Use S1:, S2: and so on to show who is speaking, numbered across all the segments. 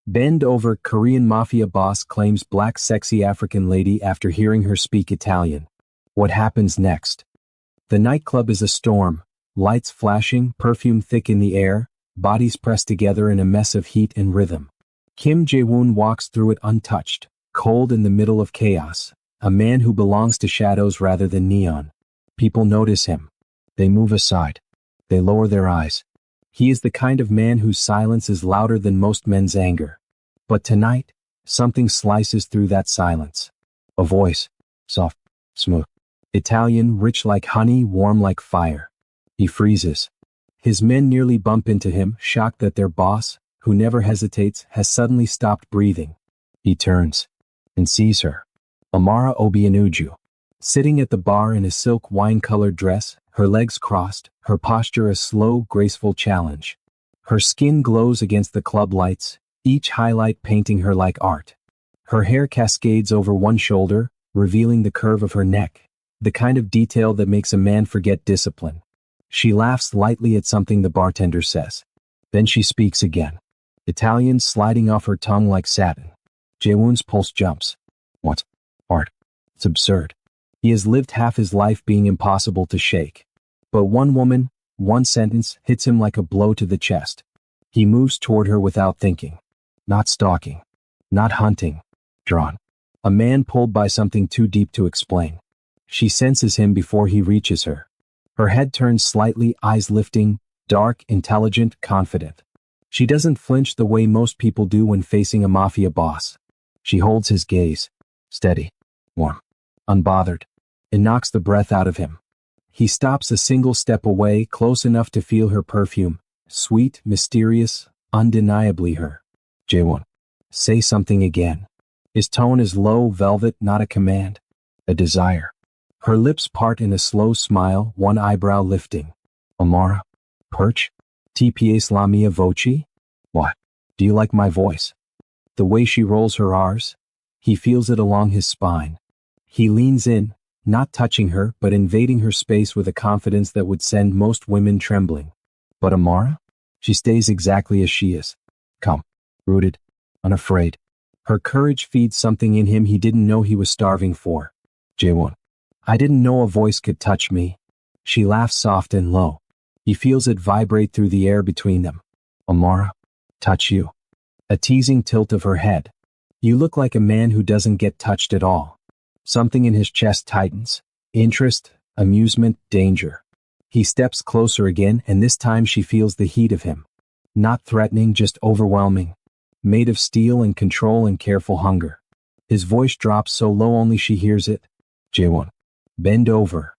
S1: Bend over, Korean Mafia boss claims black sexy African lady after hearing her speak Italian. What happens next? The nightclub is a storm, lights flashing, perfume thick in the air, bodies pressed together in a mess of heat and rhythm. Kim Jae-woon walks through it untouched, cold in the middle of chaos, a man who belongs to shadows rather than neon. People notice him. They move aside. They lower their eyes. He is the kind of man whose silence is louder than most men's anger. But tonight, something slices through that silence. A voice. Soft, smooth. Italian, rich like honey, warm like fire. He freezes. His men nearly bump into him, shocked that their boss, who never hesitates, has suddenly stopped breathing. He turns and sees her. Amara Obianuju. Sitting at the bar in a silk wine-colored dress, her legs crossed, her posture a slow, graceful challenge. Her skin glows against the club lights, each highlight painting her like art. Her hair cascades over one shoulder, revealing the curve of her neck, the kind of detail that makes a man forget discipline. She laughs lightly at something the bartender says. Then she speaks again. Italian sliding off her tongue like satin. Jae-woon's pulse jumps. What? Art. It's absurd. He has lived half his life being impossible to shake. But one woman, one sentence, hits him like a blow to the chest. He moves toward her without thinking. Not stalking. Not hunting. Drawn. A man pulled by something too deep to explain. She senses him before he reaches her. Her head turns slightly, eyes lifting, dark, intelligent, confident. She doesn't flinch the way most people do when facing a mafia boss. She holds his gaze. Steady. Warm. Unbothered. It knocks the breath out of him. He stops a single step away, close enough to feel her perfume. Sweet, mysterious, undeniably her. Jae-woon. Say something again. His tone is low velvet, not a command. A desire. Her lips part in a slow smile, one eyebrow lifting. Amara? Perch? TPS la mia voce? What? Do you like my voice? The way she rolls her R's? He feels it along his spine. He leans in, not touching her, but invading her space with a confidence that would send most women trembling. But Amara? She stays exactly as she is. Calm, rooted, unafraid. Her courage feeds something in him he didn't know he was starving for. Jae-woon. I didn't know a voice could touch me. She laughs soft and low. He feels it vibrate through the air between them. Amara, touch you. A teasing tilt of her head. You look like a man who doesn't get touched at all. Something in his chest tightens. Interest, amusement, danger. He steps closer again, and this time she feels the heat of him. Not threatening, just overwhelming. Made of steel and control and careful hunger. His voice drops so low only she hears it. Jae-woon. Bend over.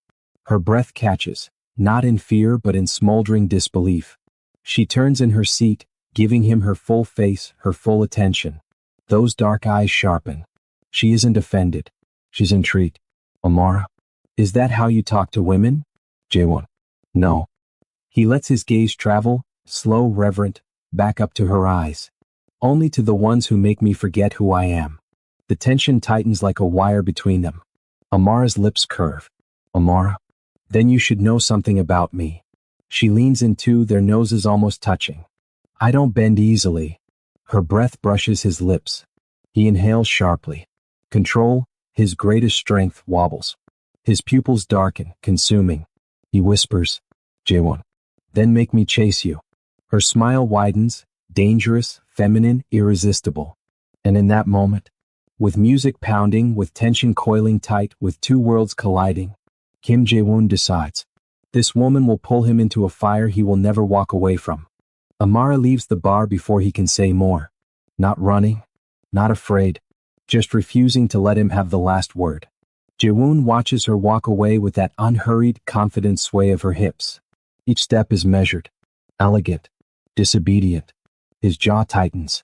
S1: Her breath catches, not in fear but in smoldering disbelief. She turns in her seat, giving him her full face, her full attention. Those dark eyes sharpen. She isn't offended. She's intrigued. Amara? Is that how you talk to women? Jae-woon. No. He lets his gaze travel, slow, reverent, back up to her eyes. Only to the ones who make me forget who I am. The tension tightens like a wire between them. Amara's lips curve. Amara? Then you should know something about me. She leans in too, their noses almost touching. I don't bend easily. Her breath brushes his lips. He inhales sharply. Control, his greatest strength, wobbles. His pupils darken, consuming. He whispers, Jae-woon. Then make me chase you. Her smile widens, dangerous, feminine, irresistible. And in that moment, with music pounding, with tension coiling tight, with two worlds colliding, Kim Jae-woon decides. This woman will pull him into a fire he will never walk away from. Amara leaves the bar before he can say more. Not running, not afraid, just refusing to let him have the last word. Jae-woon watches her walk away with that unhurried, confident sway of her hips. Each step is measured, elegant, disobedient. His jaw tightens.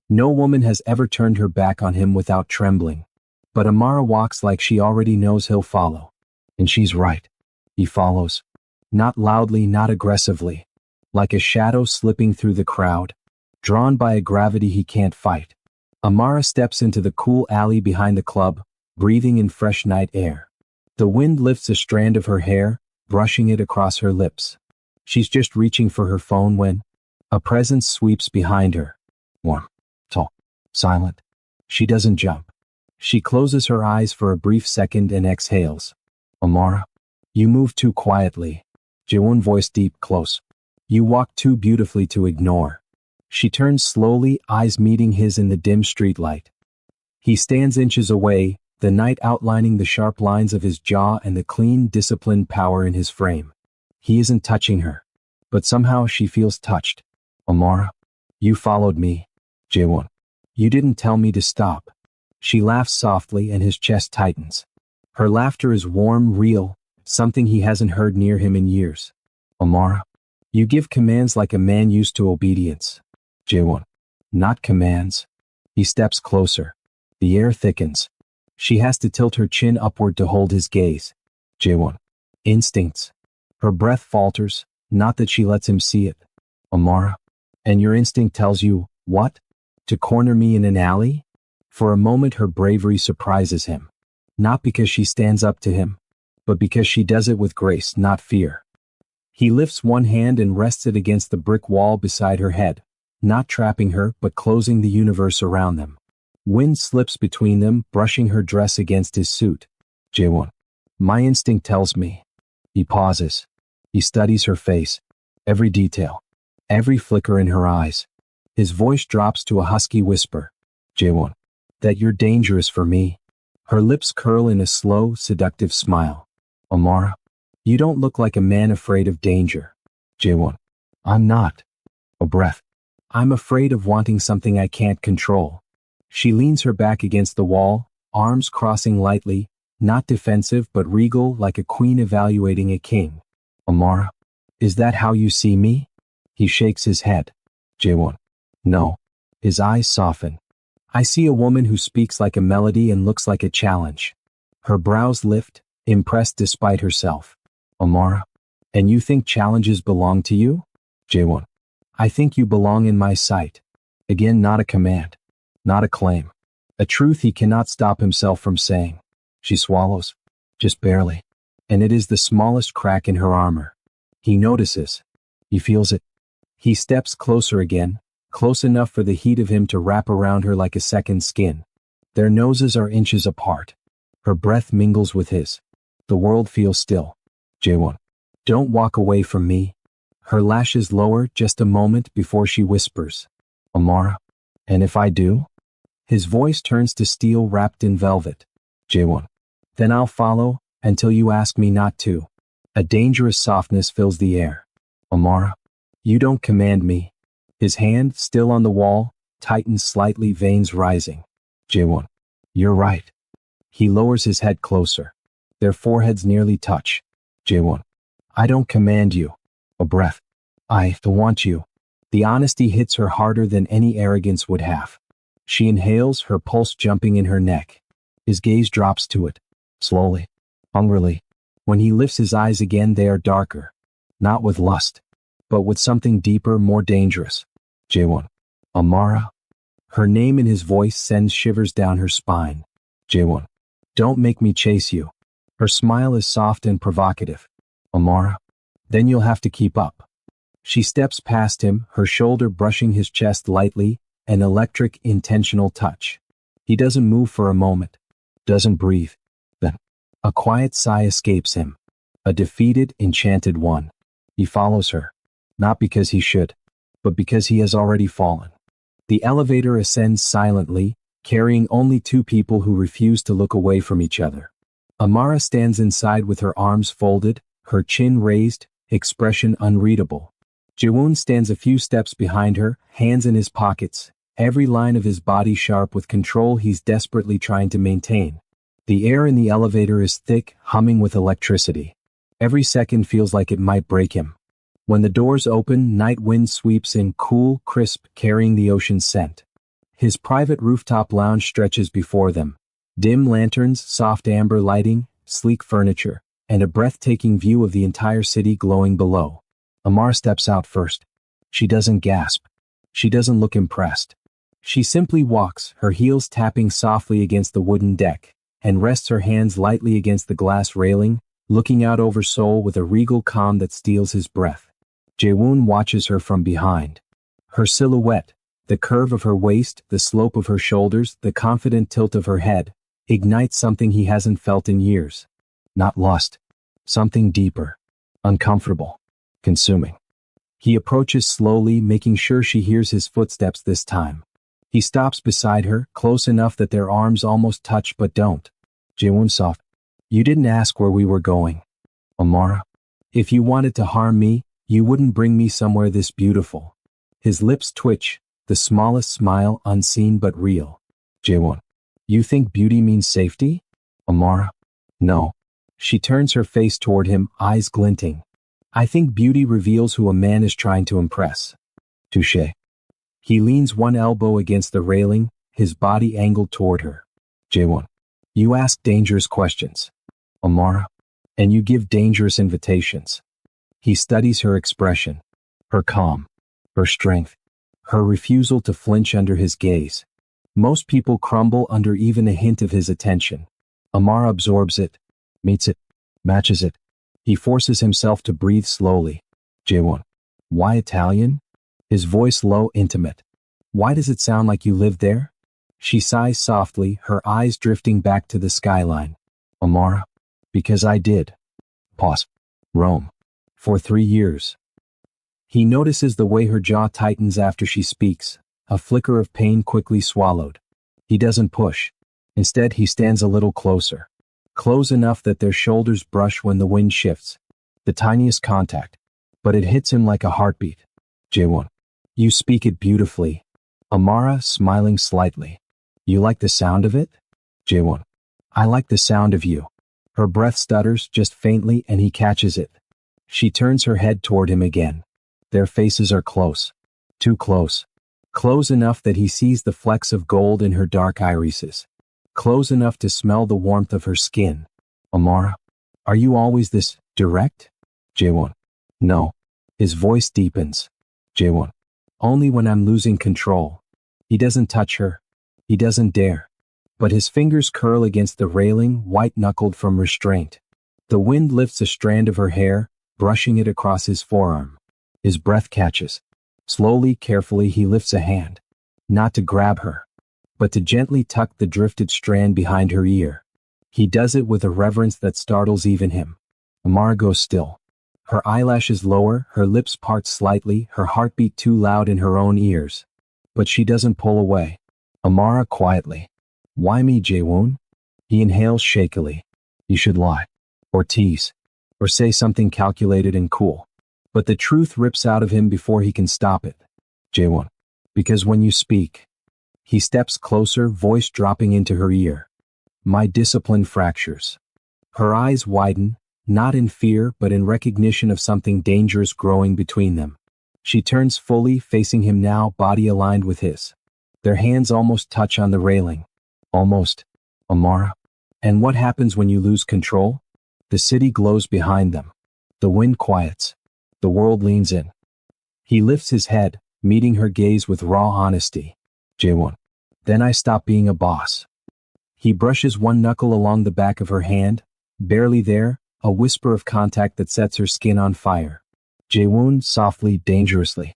S1: No woman has ever turned her back on him without trembling. But Amara walks like she already knows he'll follow. And she's right. He follows. Not loudly, not aggressively. Like a shadow slipping through the crowd. Drawn by a gravity he can't fight. Amara steps into the cool alley behind the club, breathing in fresh night air. The wind lifts a strand of her hair, brushing it across her lips. She's just reaching for her phone when a presence sweeps behind her. Warm. Tall. Silent. She doesn't jump. She closes her eyes for a brief second and exhales. Amara. You move too quietly. Jaewon voice deep close. You walk too beautifully to ignore. She turns slowly, eyes meeting his in the dim streetlight. He stands inches away, the night outlining the sharp lines of his jaw and the clean, disciplined power in his frame. He isn't touching her. But somehow she feels touched. Amara. You followed me. Jaewon. You didn't tell me to stop. She laughs softly and his chest tightens. Her laughter is warm, real, something he hasn't heard near him in years. Amara. You give commands like a man used to obedience. Jaewon. Not commands. He steps closer. The air thickens. She has to tilt her chin upward to hold his gaze. Jaewon. Instincts. Her breath falters, not that she lets him see it. Amara. And your instinct tells you, what? To corner me in an alley? For a moment her bravery surprises him. Not because she stands up to him, but because she does it with grace, not fear. He lifts one hand and rests it against the brick wall beside her head, not trapping her but closing the universe around them. Wind slips between them, brushing her dress against his suit. Jaewon. My instinct tells me. He pauses. He studies her face. Every detail. Every flicker in her eyes. His voice drops to a husky whisper. Jaewon. That you're dangerous for me. Her lips curl in a slow, seductive smile. Amara. You don't look like a man afraid of danger. Jaewon. I'm not. A breath. I'm afraid of wanting something I can't control. She leans her back against the wall, arms crossing lightly, not defensive but regal like a queen evaluating a king. Amara. Is that how you see me? He shakes his head. Jaewon. No. His eyes soften. I see a woman who speaks like a melody and looks like a challenge. Her brows lift, impressed despite herself. Amara. And you think challenges belong to you? Jaewon. I think you belong in my sight. Again, not a command. Not a claim. A truth he cannot stop himself from saying. She swallows. Just barely. And it is the smallest crack in her armor. He notices. He feels it. He steps closer again, close enough for the heat of him to wrap around her like a second skin. Their noses are inches apart. Her breath mingles with his. The world feels still. Jaewon. Don't walk away from me. Her lashes lower just a moment before she whispers. Amara. And if I do? His voice turns to steel wrapped in velvet. Jaewon. Then I'll follow, until you ask me not to. A dangerous softness fills the air. Amara. You don't command me. His hand, still on the wall, tightens slightly, veins rising. Jaewon. You're right. He lowers his head closer. Their foreheads nearly touch. Jaewon. I don't command you. A breath. I want you. The honesty hits her harder than any arrogance would have. She inhales, her pulse jumping in her neck. His gaze drops to it. Slowly. Hungrily. When he lifts his eyes again, they are darker. Not with lust, but with something deeper, more dangerous. Jaewon. Amara. Her name in his voice sends shivers down her spine. Jaewon. Don't make me chase you. Her smile is soft and provocative. Amara. Then you'll have to keep up. She steps past him, her shoulder brushing his chest lightly, an electric, intentional touch. He doesn't move for a moment. Doesn't breathe. Then, a quiet sigh escapes him. A defeated, enchanted one. He follows her. Not because he should, but because he has already fallen. The elevator ascends silently, carrying only two people who refuse to look away from each other. Amara stands inside with her arms folded, her chin raised, expression unreadable. Jaewon stands a few steps behind her, hands in his pockets, every line of his body sharp with control he's desperately trying to maintain. The air in the elevator is thick, humming with electricity. Every second feels like it might break him. When the doors open, night wind sweeps in, cool, crisp, carrying the ocean's scent. His private rooftop lounge stretches before them. Dim lanterns, soft amber lighting, sleek furniture, and a breathtaking view of the entire city glowing below. Amara steps out first. She doesn't gasp. She doesn't look impressed. She simply walks, her heels tapping softly against the wooden deck, and rests her hands lightly against the glass railing, looking out over Seoul with a regal calm that steals his breath. Jaewon watches her from behind. Her silhouette, The curve of her waist, the slope of her shoulders, the confident tilt of her head, ignites something he hasn't felt in years. Not lust. Something deeper. Uncomfortable. Consuming. He approaches slowly, making sure she hears his footsteps this time. He stops beside her, close enough that their arms almost touch but don't. Jaewon soft. You didn't ask where we were going. Amara. If you wanted to harm me, you wouldn't bring me somewhere this beautiful. His lips twitch, the smallest smile unseen but real. Jaewon. You think beauty means safety? Amara. No. She turns her face toward him, eyes glinting. I think beauty reveals who a man is trying to impress. Touché. He leans one elbow against the railing, his body angled toward her. Jaewon. You ask dangerous questions. Amara. And you give dangerous invitations. He studies her expression. Her calm. Her strength. Her refusal to flinch under his gaze. Most people crumble under even a hint of his attention. Amara absorbs it, meets it, matches it. He forces himself to breathe slowly. Jaewon. Why Italian? His voice low, intimate. Why does it sound like you live there? She sighs softly, her eyes drifting back to the skyline. Amara. Because I did. Pause. Rome. For 3 years. He notices the way her jaw tightens after she speaks, a flicker of pain quickly swallowed. He doesn't push. Instead, he stands a little closer. Close enough that their shoulders brush when the wind shifts. The tiniest contact. But it hits him like a heartbeat. Jaewon. You speak it beautifully. Amara, smiling slightly. You like the sound of it? Jaewon. I like the sound of you. Her breath stutters just faintly and he catches it. She turns her head toward him again. Their faces are close. Too close. Close enough that he sees the flecks of gold in her dark irises. Close enough to smell the warmth of her skin. Amara. Are you always this direct? Jaewon. No. His voice deepens. Jaewon. Only when I'm losing control. He doesn't touch her. He doesn't dare. But his fingers curl against the railing, white-knuckled from restraint. The wind lifts a strand of her hair, brushing it across his forearm. His breath catches. Slowly, carefully, he lifts a hand. Not to grab her, but to gently tuck the drifted strand behind her ear. He does it with a reverence that startles even him. Amara goes still. Her eyelashes lower, her lips part slightly, her heartbeat too loud in her own ears. But she doesn't pull away. Amara quietly. Why me, Jaewon? He inhales shakily. You should lie. Or tease. Or say something calculated and cool. But the truth rips out of him before he can stop it. Jaewon. Because when you speak. He steps closer, voice dropping into her ear. My discipline fractures. Her eyes widen, not in fear but in recognition of something dangerous growing between them. She turns fully, facing him now, body aligned with his. Their hands almost touch on the railing. Almost. Amara. And what happens when you lose control? The city glows behind them. The wind quiets. The world leans in. He lifts his head, meeting her gaze with raw honesty. Jaewon. Then I stop being a boss. He brushes one knuckle along the back of her hand, barely there, a whisper of contact that sets her skin on fire. Jaewon, softly, dangerously.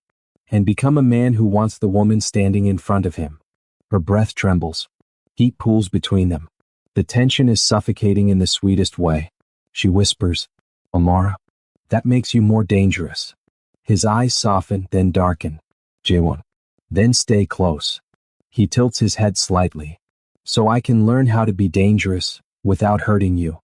S1: And become a man who wants the woman standing in front of him. Her breath trembles. Heat pools between them. The tension is suffocating in the sweetest way. She whispers, Amara. That makes you more dangerous. His eyes soften, then darken. Jaewon. Then stay close. He tilts his head slightly. So I can learn how to be dangerous, without hurting you.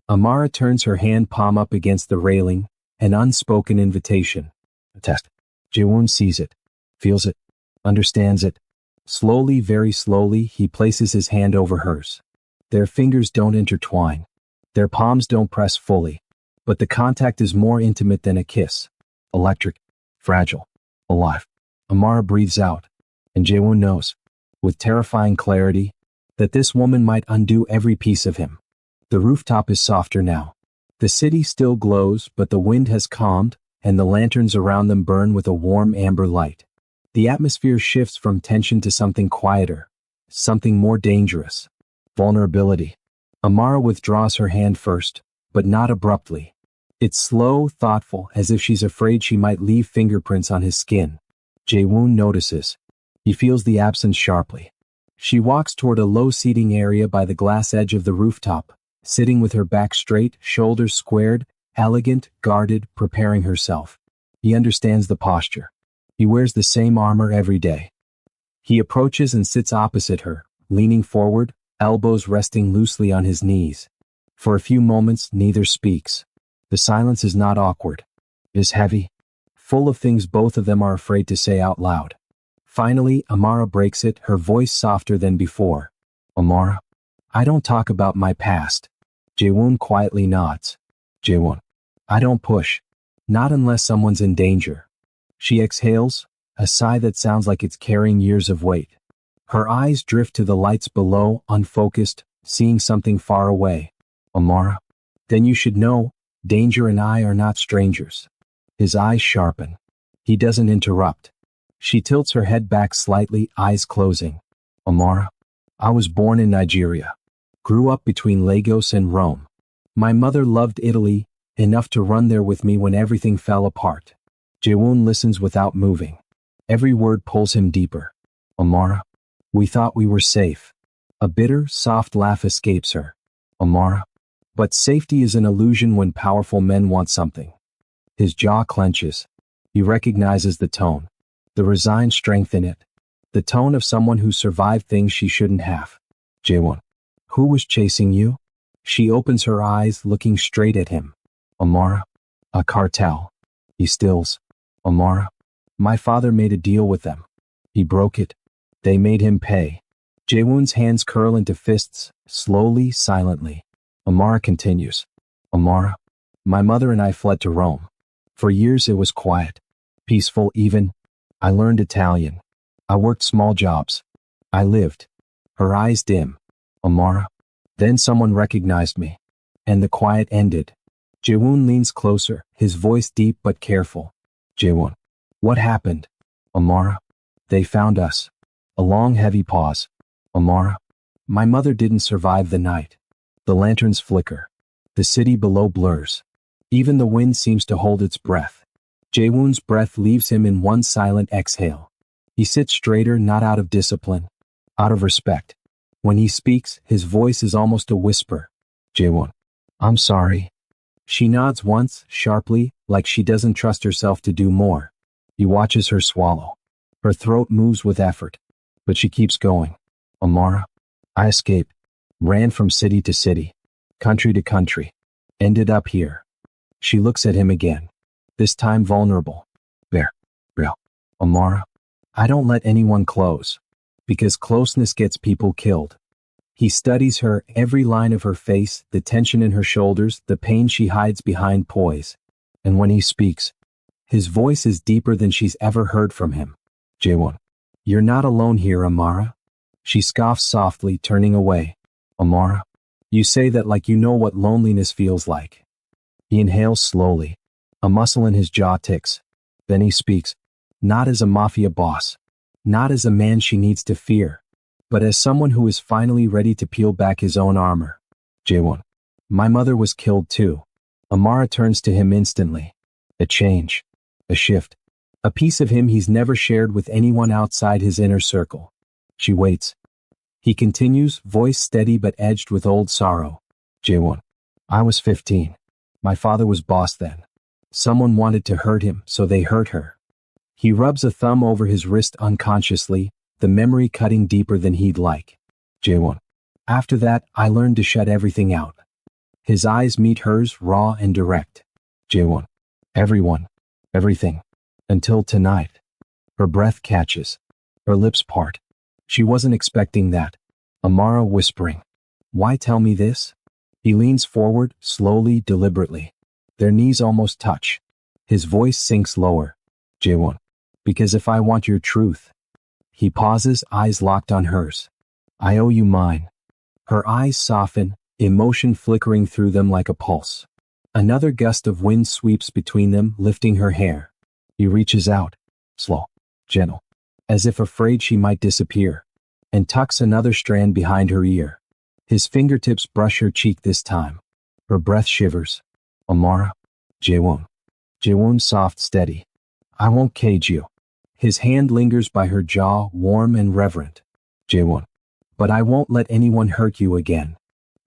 S1: Amara turns her hand palm up against the railing, an unspoken invitation. A test. Jaewon sees it, feels it, understands it. Slowly, very slowly, he places his hand over hers. Their fingers don't intertwine. Their palms don't press fully. But the contact is more intimate than a kiss. Electric, fragile, alive. Amara breathes out, and Jaewon knows, with terrifying clarity, that this woman might undo every piece of him. The rooftop is softer now. The city still glows, but the wind has calmed, and the lanterns around them burn with a warm amber light. The atmosphere shifts from tension to something quieter, something more dangerous. Vulnerability. Amara withdraws her hand first, but not abruptly. It's slow, thoughtful, as if she's afraid she might leave fingerprints on his skin. Jaewon notices. He feels the absence sharply. She walks toward a low seating area by the glass edge of the rooftop, sitting with her back straight, shoulders squared, elegant, guarded, preparing herself. He understands the posture. He wears the same armor every day. He approaches and sits opposite her, leaning forward, elbows resting loosely on his knees. For a few moments, neither speaks. The silence is not awkward. It is heavy, full of things both of them are afraid to say out loud. Finally, Amara breaks it, her voice softer than before. Amara, I don't talk about my past. Jaewon quietly nods. Jaewon, I don't push. Not unless someone's in danger. She exhales, a sigh that sounds like it's carrying years of weight. Her eyes drift to the lights below, unfocused, seeing something far away. Amara, then you should know, danger and I are not strangers. His eyes sharpen. He doesn't interrupt. She tilts her head back slightly, eyes closing. Amara, I was born in Nigeria. Grew up between Lagos and Rome. My mother loved Italy, enough to run there with me when everything fell apart. Jaewon listens without moving. Every word pulls him deeper. Amara, we thought we were safe. A bitter, soft laugh escapes her. Amara, but safety is an illusion when powerful men want something. His jaw clenches. He recognizes the tone. The resigned strength in it. The tone of someone who survived things she shouldn't have. Jaewon, who was chasing you? She opens her eyes, looking straight at him. Amara, a cartel. He stills. Amara, my father made a deal with them. He broke it. They made him pay. Jaewon's hands curl into fists, slowly, silently. Amara continues. Amara, my mother and I fled to Rome. For years it was quiet. Peaceful even. I learned Italian. I worked small jobs. I lived. Her eyes dim. Amara. Then someone recognized me. And the quiet ended. Jaewon leans closer, his voice deep but careful. Jaewon. What happened? Amara. They found us. A long heavy pause. Amara. My mother didn't survive the night. The lanterns flicker. The city below blurs. Even the wind seems to hold its breath. Jaewon's breath leaves him in one silent exhale. He sits straighter, not out of discipline, out of respect. When he speaks, his voice is almost a whisper. Jaewon, I'm sorry. She nods once, sharply, like she doesn't trust herself to do more. He watches her swallow. Her throat moves with effort, but she keeps going. Amara, I escaped, ran from city to city, country to country, ended up here. She looks at him again. This time vulnerable. Real. Amara, I don't let anyone close. Because closeness gets people killed. He studies her, every line of her face, the tension in her shoulders, the pain she hides behind poise. And when he speaks, his voice is deeper than she's ever heard from him. Jaewon, you're not alone here, Amara. She scoffs softly, turning away. Amara, you say that like you know what loneliness feels like. He inhales slowly. A muscle in his jaw ticks. Then he speaks. Not as a mafia boss. Not as a man she needs to fear. But as someone who is finally ready to peel back his own armor. Jaewon. My mother was killed too. Amara turns to him instantly. A change. A shift. A piece of him he's never shared with anyone outside his inner circle. She waits. He continues, voice steady but edged with old sorrow. Jaewon. I was 15. My father was boss then. Someone wanted to hurt him, so they hurt her. He rubs a thumb over his wrist unconsciously, the memory cutting deeper than he'd like. Jaewon. After that, I learned to shut everything out. His eyes meet hers, raw and direct. Jaewon. Everyone. Everything. Until tonight. Her breath catches. Her lips part. She wasn't expecting that. Amara whispering. Why tell me this? He leans forward, slowly, deliberately. Their knees almost touch. His voice sinks lower. Jaewon. Because if I want your truth. He pauses, eyes locked on hers. I owe you mine. Her eyes soften, emotion flickering through them like a pulse. Another gust of wind sweeps between them, lifting her hair. He reaches out, slow, gentle, as if afraid she might disappear, and tucks another strand behind her ear. His fingertips brush her cheek this time. Her breath shivers. Amara. Jaewon. Jaewon soft, steady. I won't cage you. His hand lingers by her jaw, warm and reverent. Jaewon. But I won't let anyone hurt you again.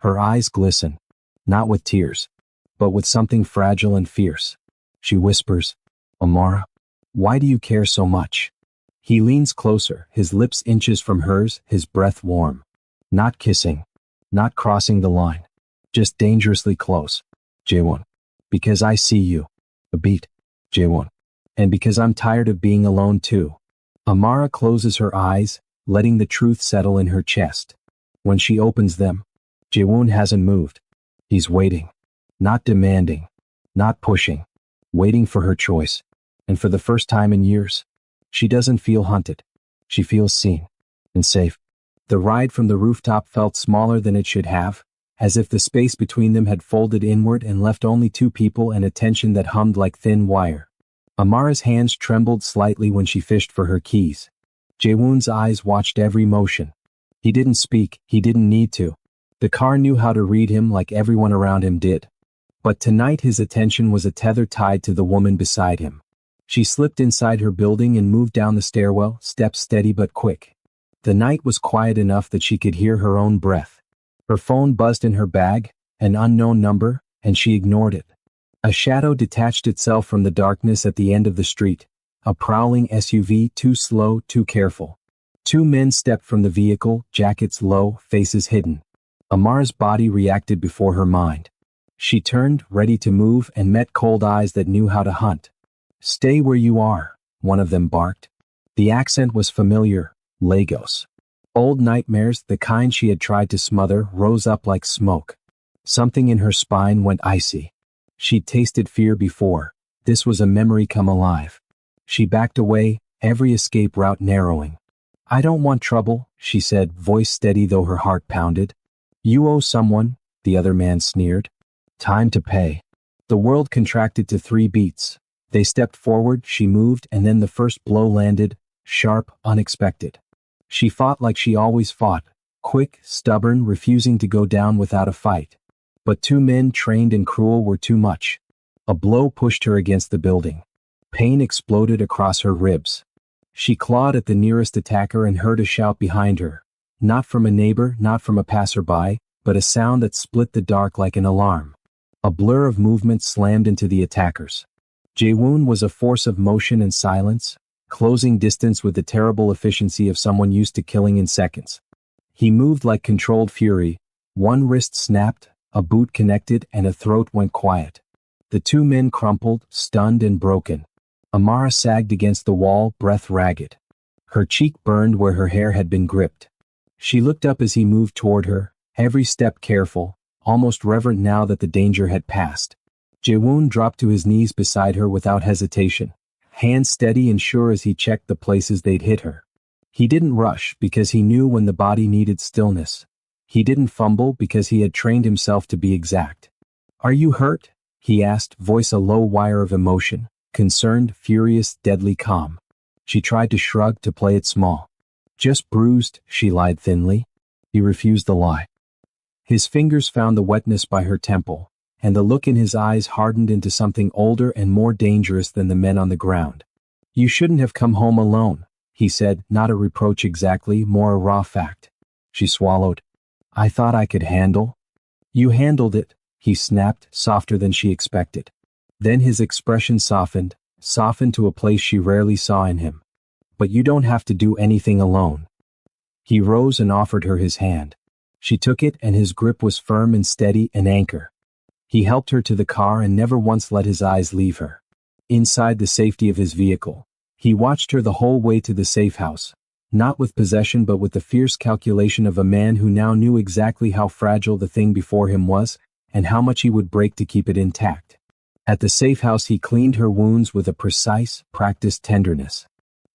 S1: Her eyes glisten. Not with tears, but with something fragile and fierce. She whispers, Amara, why do you care so much? He leans closer, his lips inches from hers, his breath warm. Not kissing. Not crossing the line. Just dangerously close. Jaewon. Because I see you. A beat. Jaewon. And because I'm tired of being alone too. Amara closes her eyes, letting the truth settle in her chest. When she opens them, Jaewon hasn't moved. He's waiting. Not demanding. Not pushing. Waiting for her choice. And for the first time in years, she doesn't feel hunted. She feels seen. And safe. The ride from the rooftop felt smaller than it should have, as if the space between them had folded inward and left only two people and a tension that hummed like thin wire. Amara's hands trembled slightly when she fished for her keys. Jaewon's eyes watched every motion. He didn't speak, he didn't need to. The car knew how to read him like everyone around him did. But tonight his attention was a tether tied to the woman beside him. She slipped inside her building and moved down the stairwell, steps steady but quick. The night was quiet enough that she could hear her own breath. Her phone buzzed in her bag, an unknown number, and she ignored it. A shadow detached itself from the darkness at the end of the street. A prowling SUV, too slow, too careful. Two men stepped from the vehicle, jackets low, faces hidden. Amara's body reacted before her mind. She turned, ready to move, and met cold eyes that knew how to hunt. Stay where you are, one of them barked. The accent was familiar, Lagos. Old nightmares, the kind she had tried to smother, rose up like smoke. Something in her spine went icy. She'd tasted fear before. This was a memory come alive. She backed away, every escape route narrowing. I don't want trouble, she said, voice steady though her heart pounded. You owe someone, the other man sneered. Time to pay. The world contracted to 3 beats. They stepped forward, she moved, and then the first blow landed, sharp, unexpected. She fought like she always fought, quick, stubborn, refusing to go down without a fight. But 2 men trained and cruel were too much. A blow pushed her against the building. Pain exploded across her ribs. She clawed at the nearest attacker and heard a shout behind her. Not from a neighbor, not from a passerby, but a sound that split the dark like an alarm. A blur of movement slammed into the attackers. Jaewon was a force of motion and silence, closing distance with the terrible efficiency of someone used to killing in seconds. He moved like controlled fury. One wrist snapped, a boot connected, and a throat went quiet. The 2 men crumpled, stunned and broken. Amara sagged against the wall, breath ragged. Her cheek burned where her hair had been gripped. She looked up as he moved toward her, every step careful, almost reverent now that the danger had passed. Jaewon dropped to his knees beside her without hesitation, hands steady and sure as he checked the places they'd hit her. He didn't rush because he knew when the body needed stillness. He didn't fumble because he had trained himself to be exact. Are you hurt? He asked, voice a low wire of emotion, concerned, furious, deadly calm. She tried to shrug, to play it small. Just bruised, she lied thinly. He refused the lie. His fingers found the wetness by her temple, and the look in his eyes hardened into something older and more dangerous than the men on the ground. You shouldn't have come home alone, he said, not a reproach exactly, more a raw fact. She swallowed. I thought I could handle. You handled it, he snapped, softer than she expected. Then his expression softened to a place she rarely saw in him. But you don't have to do anything alone. He rose and offered her his hand. She took it, and his grip was firm and steady, an anchor. He helped her to the car and never once let his eyes leave her. Inside the safety of his vehicle, he watched her the whole way to the safe house, not with possession but with the fierce calculation of a man who now knew exactly how fragile the thing before him was, and how much he would break to keep it intact. At the safe house he cleaned her wounds with a precise, practiced tenderness.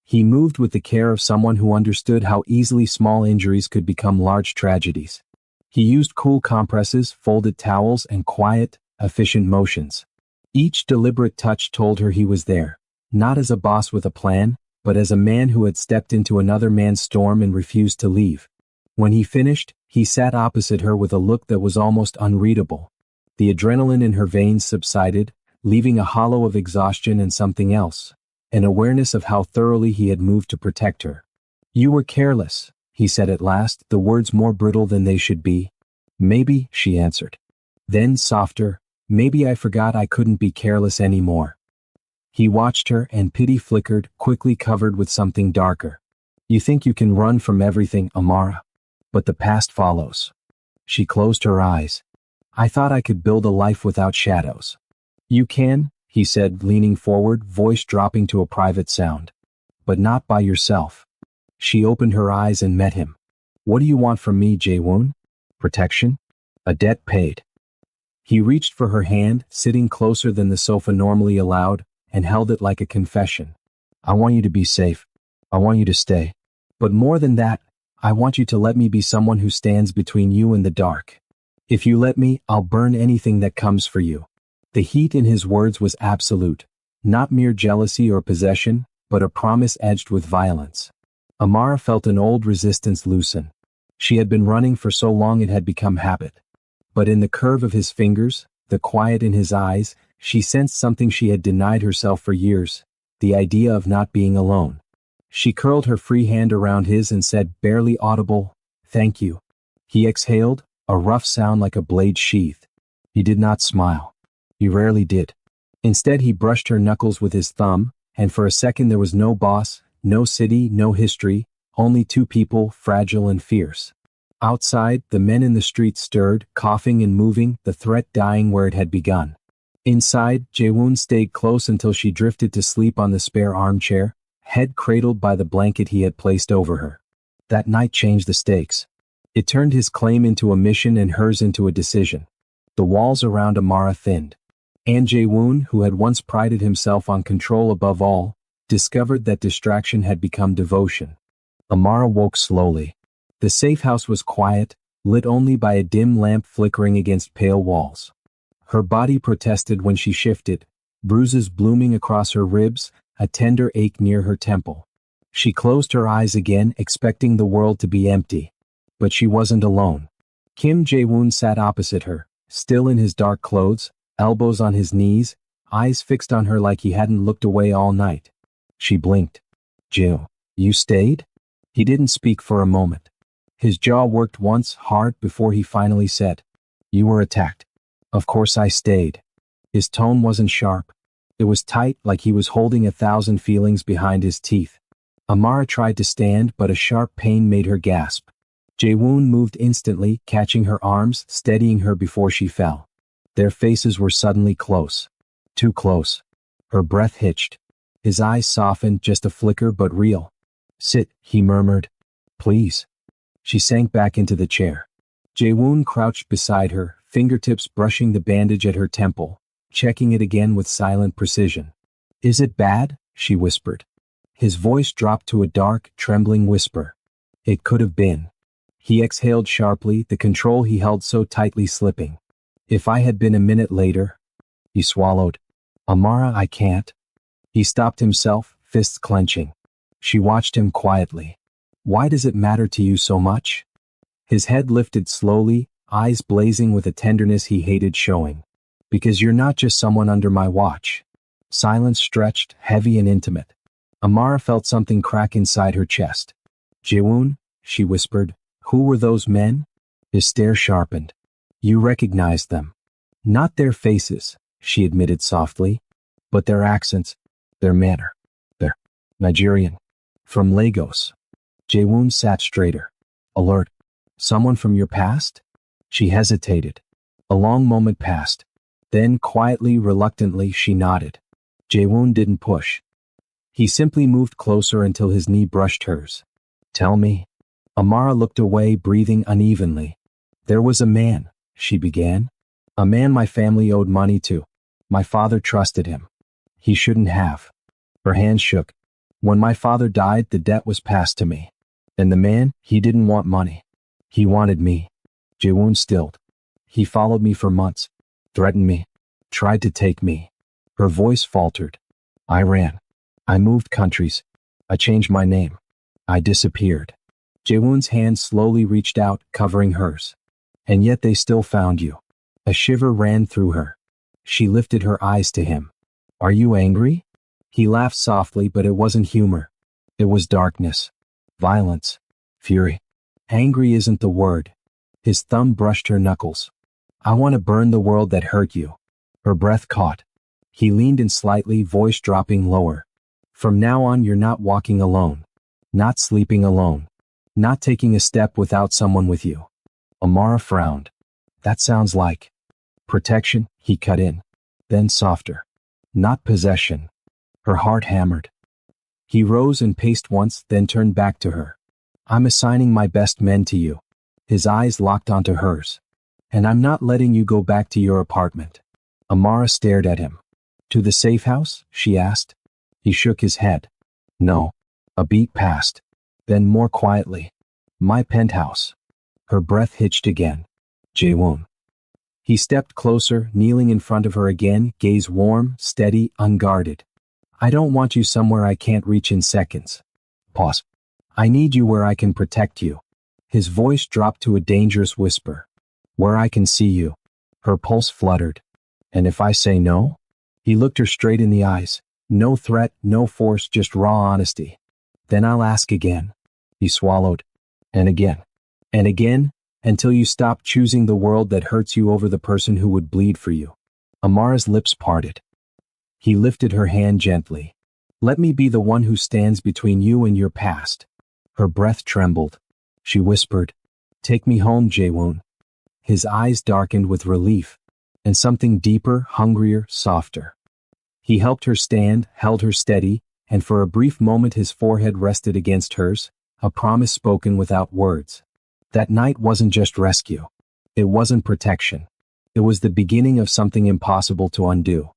S1: He moved with the care of someone who understood how easily small injuries could become large tragedies. He used cool compresses, folded towels, and quiet, efficient motions. Each deliberate touch told her he was there, not as a boss with a plan, but as a man who had stepped into another man's storm and refused to leave. When he finished, he sat opposite her with a look that was almost unreadable. The adrenaline in her veins subsided, leaving a hollow of exhaustion and something else, an awareness of how thoroughly he had moved to protect her. "You were careless," he said at last, the words more brittle than they should be. "Maybe," she answered. Then, softer, "Maybe I forgot I couldn't be careless anymore." He watched her, and pity flickered, quickly covered with something darker. "You think you can run from everything, Amara. But the past follows." She closed her eyes. "I thought I could build a life without shadows." "You can," he said, leaning forward, voice dropping to a private sound. "But not by yourself." She opened her eyes and met him. "What do you want from me, Jae-woon? Protection? A debt paid?" He reached for her hand, sitting closer than the sofa normally allowed, and held it like a confession. "I want you to be safe. I want you to stay. But more than that, I want you to let me be someone who stands between you and the dark. If you let me, I'll burn anything that comes for you." The heat in his words was absolute, not mere jealousy or possession, but a promise edged with violence. Amara felt an old resistance loosen. She had been running for so long it had become habit. But in the curve of his fingers, the quiet in his eyes, she sensed something she had denied herself for years, the idea of not being alone. She curled her free hand around his and said, barely audible, "Thank you." He exhaled, a rough sound like a blade sheathed. He did not smile. He rarely did. Instead, he brushed her knuckles with his thumb, and for a second there was no boss, no city, no history, only two people, fragile and fierce. Outside, the men in the street stirred, coughing and moving, the threat dying where it had begun. Inside, Jae-woon stayed close until she drifted to sleep on the spare armchair, head cradled by the blanket he had placed over her. That night changed the stakes. It turned his claim into a mission and hers into a decision. The walls around Amara thinned. And Jae-woon, who had once prided himself on control above all, discovered that distraction had become devotion. Amara woke slowly. The safe house was quiet, lit only by a dim lamp flickering against pale walls. Her body protested when she shifted, bruises blooming across her ribs, a tender ache near her temple. She closed her eyes again, expecting the world to be empty. But she wasn't alone. Kim Jae-woon sat opposite her, still in his dark clothes, elbows on his knees, eyes fixed on her like he hadn't looked away all night. She blinked. "Jill, you stayed?" He didn't speak for a moment. His jaw worked once, hard, before he finally said, "You were attacked." "Of course I stayed." His tone wasn't sharp. It was tight, like he was holding 1,000 feelings behind his teeth. Amara tried to stand, but a sharp pain made her gasp. Jae-woon moved instantly, catching her arms, steadying her before she fell. Their faces were suddenly close. Too close. Her breath hitched. His eyes softened, just a flicker but real. "Sit," he murmured. "Please." She sank back into the chair. Jae-woon crouched beside her, fingertips brushing the bandage at her temple, checking it again with silent precision. "Is it bad?" she whispered. His voice dropped to a dark, trembling whisper. "It could have been." He exhaled sharply, the control he held so tightly slipping. "If I had been a minute later." He swallowed. "Amara, I can't." He stopped himself, fists clenching. She watched him quietly. "Why does it matter to you so much?" His head lifted slowly, eyes blazing with a tenderness he hated showing. "Because you're not just someone under my watch." Silence stretched, heavy and intimate. Amara felt something crack inside her chest. "Jae-woon," she whispered, "who were those men?" His stare sharpened. "You recognized them." "Not their faces," she admitted softly, "but their accents, their manner. They're Nigerian. From Lagos." Jae-woon sat straighter. Alert. "Someone from your past?" She hesitated. A long moment passed. Then, quietly, reluctantly, she nodded. Jae-woon didn't push. He simply moved closer until his knee brushed hers. "Tell me." Amara looked away, breathing unevenly. "There was a man," she began. "A man my family owed money to. My father trusted him. He shouldn't have." Her hands shook. "When my father died, the debt was passed to me. And the man, he didn't want money. He wanted me." Jae-woon stilled. "He followed me for months. Threatened me. Tried to take me." Her voice faltered. "I ran. I moved countries. I changed my name. I disappeared." Jae-woon's hand slowly reached out, covering hers. "And yet they still found you." A shiver ran through her. She lifted her eyes to him. "Are you angry?" He laughed softly, but it wasn't humor. It was darkness. Violence. Fury. Angry isn't the word. His thumb brushed her knuckles. I want to burn the world that hurt you. Her breath caught. He leaned in slightly, voice dropping lower. From now on, you're not walking alone. Not sleeping alone. Not taking a step without someone with you. Amara frowned. That sounds like protection, he cut in. Then softer. Not possession. Her heart hammered. He rose and paced once, then turned back to her. I'm assigning my best men to you. His eyes locked onto hers. And I'm not letting you go back to your apartment. Amara stared at him. To the safe house? She asked. He shook his head. No. A beat passed. Then more quietly. My penthouse. Her breath hitched again. Jaewon. He stepped closer, kneeling in front of her again, gaze warm, steady, unguarded. I don't want you somewhere I can't reach in seconds. Pause. I need you where I can protect you. His voice dropped to a dangerous whisper. Where I can see you. Her pulse fluttered. And if I say no? He looked her straight in the eyes. No threat, no force, just raw honesty. Then I'll ask again. He swallowed. And again. And again, until you stop choosing the world that hurts you over the person who would bleed for you. Amara's lips parted. He lifted her hand gently. Let me be the one who stands between you and your past. Her breath trembled. She whispered, Take me home, Jaewon. His eyes darkened with relief, and something deeper, hungrier, softer. He helped her stand, held her steady, and for a brief moment his forehead rested against hers, a promise spoken without words. That night wasn't just rescue. It wasn't protection. It was the beginning of something impossible to undo.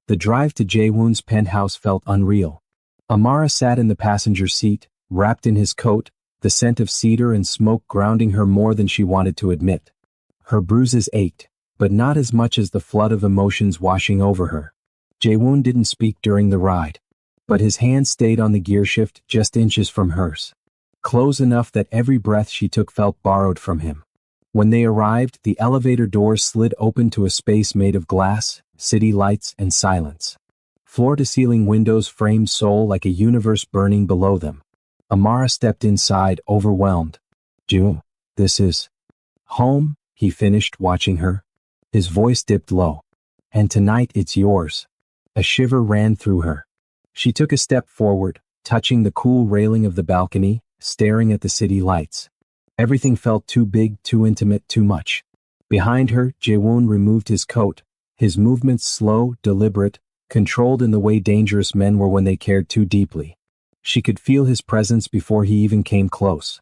S1: The drive to Jaewon's penthouse felt unreal. Amara sat in the passenger seat, wrapped in his coat, the scent of cedar and smoke grounding her more than she wanted to admit. Her bruises ached, but not as much as the flood of emotions washing over her. Jaewon didn't speak during the ride, but his hand stayed on the gearshift just inches from hers. Close enough that every breath she took felt borrowed from him. When they arrived, the elevator doors slid open to a space made of glass, city lights, and silence. Floor-to-ceiling windows framed Seoul like a universe burning below them. Amara stepped inside, overwhelmed. June, this is home, he finished, watching her. His voice dipped low. And tonight it's yours. A shiver ran through her. She took a step forward, touching the cool railing of the balcony, staring at the city lights. Everything felt too big, too intimate, too much. Behind her, Jaewon removed his coat, his movements slow, deliberate, controlled in the way dangerous men were when they cared too deeply. She could feel his presence before he even came close.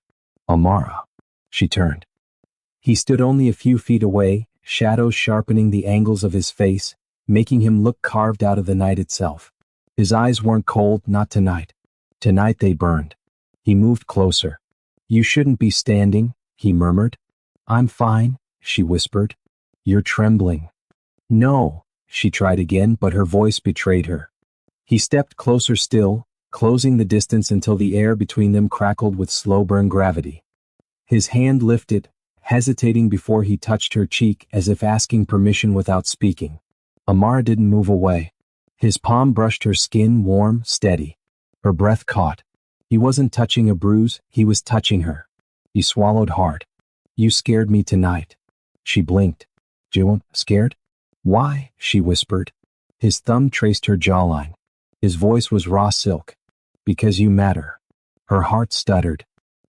S1: Amara. She turned. He stood only a few feet away, shadows sharpening the angles of his face, making him look carved out of the night itself. His eyes weren't cold, not tonight. Tonight they burned. He moved closer. You shouldn't be standing, he murmured. I'm fine, she whispered. You're trembling. No, she tried again, but her voice betrayed her. He stepped closer still, closing the distance until the air between them crackled with slow-burn gravity. His hand lifted, hesitating before he touched her cheek as if asking permission without speaking. Amara didn't move away. His palm brushed her skin, warm, steady. Her breath caught. He wasn't touching a bruise, he was touching her. He swallowed hard. You scared me tonight. She blinked. Jaewon, scared? Why? She whispered. His thumb traced her jawline. His voice was raw silk. Because you matter. Her heart stuttered.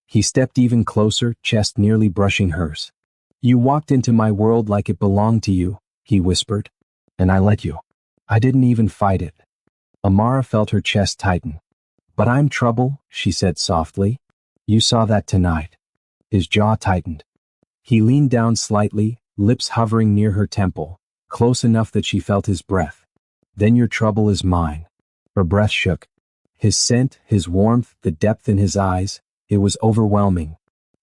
S1: He stepped even closer, chest nearly brushing hers. You walked into my world like it belonged to you, he whispered. And I let you. I didn't even fight it. Amara felt her chest tighten. But I'm trouble, she said softly. You saw that tonight. His jaw tightened. He leaned down slightly, lips hovering near her temple, close enough that she felt his breath. Then your trouble is mine. Her breath shook. His scent, his warmth, the depth in his eyes, it was overwhelming.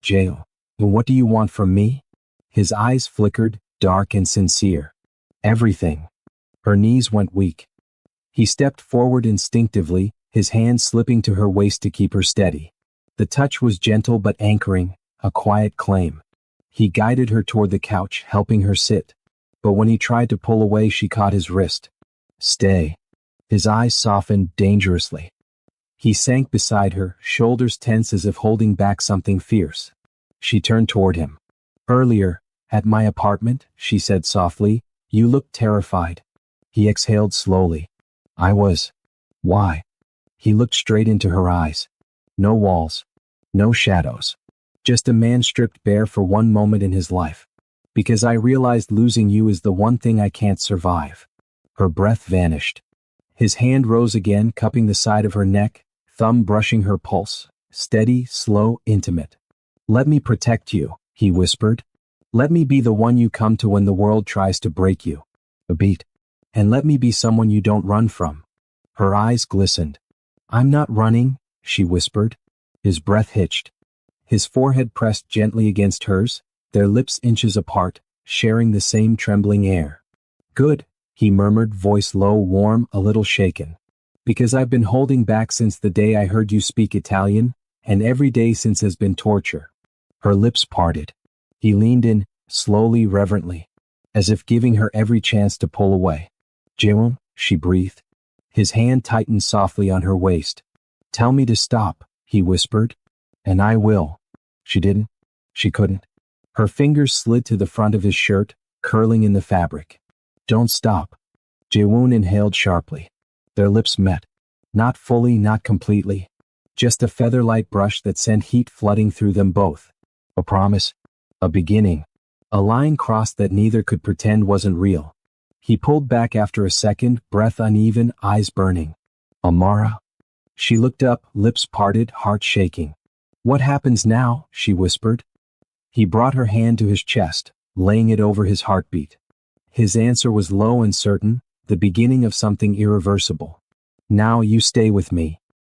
S1: Jael, what do you want from me? His eyes flickered, dark and sincere. Everything. Her knees went weak. He stepped forward instinctively, his hand slipping to her waist to keep her steady. The touch was gentle but anchoring, a quiet claim. He guided her toward the couch, helping her sit. But when he tried to pull away, she caught his wrist. Stay. His eyes softened dangerously. He sank beside her, shoulders tense as if holding back something fierce. She turned toward him. Earlier, at my apartment, she said softly, you looked terrified. He exhaled slowly. I was. Why? He looked straight into her eyes. No walls. No shadows. Just a man stripped bare for one moment in his life. Because I realized losing you is the one thing I can't survive. Her breath vanished. His hand rose again, cupping the side of her neck, thumb brushing her pulse. Steady, slow, intimate. Let me protect you, he whispered. Let me be the one you come to when the world tries to break you. A beat. And let me be someone you don't run from. Her eyes glistened. I'm not running, she whispered. His breath hitched. His forehead pressed gently against hers, their lips inches apart, sharing the same trembling air. Good, he murmured, voice low, warm, a little shaken. Because I've been holding back since the day I heard you speak Italian, and every day since has been torture. Her lips parted. He leaned in, slowly, reverently, as if giving her every chance to pull away. Jewel, she breathed. His hand tightened softly on her waist. Tell me to stop, he whispered. And I will. She didn't. She couldn't. Her fingers slid to the front of his shirt, curling in the fabric. Don't stop. Jaewoon inhaled sharply. Their lips met. Not fully, not completely. Just a feather-light brush that sent heat flooding through them both. A promise. A beginning. A line crossed that neither could pretend wasn't real. He pulled back after a second, breath uneven, eyes burning. Amara? She looked up, lips parted, heart shaking. What happens now? She whispered. He brought her hand to his chest, laying it over his heartbeat. His answer was low and certain, the beginning of something irreversible. Now you stay with me.